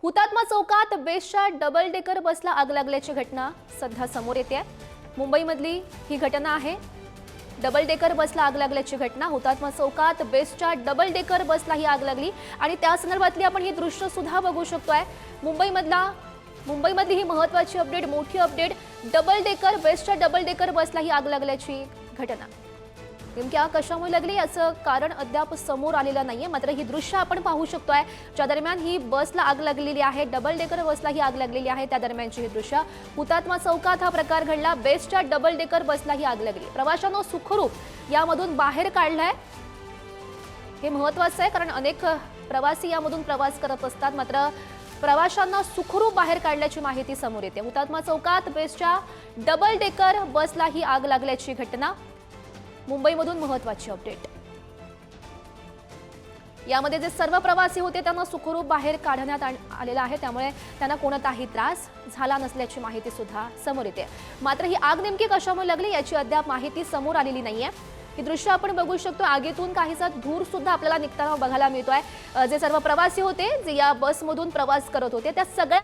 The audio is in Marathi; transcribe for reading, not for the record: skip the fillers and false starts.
हुतात्मा चौकात बेस्टच्या डबल डेकर बसला आग लागल्याची घटना सध्या समोर येते आहे। मुंबईमधली ही घटना आहे। डबल डेकर बसला आग लागल्याची घटना हुतात्मा चौकात बेस्टच्या डबल डेकर बसला ही आग लागली आणि त्या संदर्भातली आपण ही दृश्य सुद्धा बघू शकतोय। मुंबईमधली ही महत्त्वाची अपडेट, मोठी अपडेट, डबल डेकर बेस्टच्या डबल डेकर बसला ही आग लागल्याची घटना। नेमक्या कशामुळे लागली याचं कारण अद्याप समोर आलेलं नाहीये, मात्र ही दृश्य आपण पाहू शकतोय। ज्या दरम्यान ही बसला आग लागलेली आहे, डबल डेकर बसला ही आग लागलेली आहे, त्या दरम्यानची ही दृश्य। हुतात्मा चौकात हा प्रकार घडला, बेस्टच्या डबल डेकर बसला ही आग लागली। प्रवाशांना सुखरूप यामधून बाहेर काढलंय, हे महत्त्वाचं आहे कारण अनेक प्रवासी यामधून प्रवास करत असतात, मात्र प्रवाशांना सुखरूप बाहेर काढल्याची माहिती समोर येते। हुतात्मा चौकात बेस्टच्या डबल डेकर बसला ही आग लागल्याची घटना, मुंबईमधून महत्त्वाची अपडेट। यामध्ये जे सर्व प्रवासी होते त्यांना सुखरूप बाहेर काढण्यात आलेला आहे, त्यामुळे त्यांना कोणताही त्रास झाला नसल्याची माहिती सुद्धा समोर येते। मात्र ही आग नेमकी कशामुळे लागली याची अद्याप माहिती समोर आलेली नाहीये। ही दृश्य आपण बघू शकतो, आगीतून काहीसा धूर सुद्धा आपल्याला निघताना बघायला मिळतोय। जे सर्व प्रवासी होते जे या बसमधून प्रवास करत होते त्या सगळ्या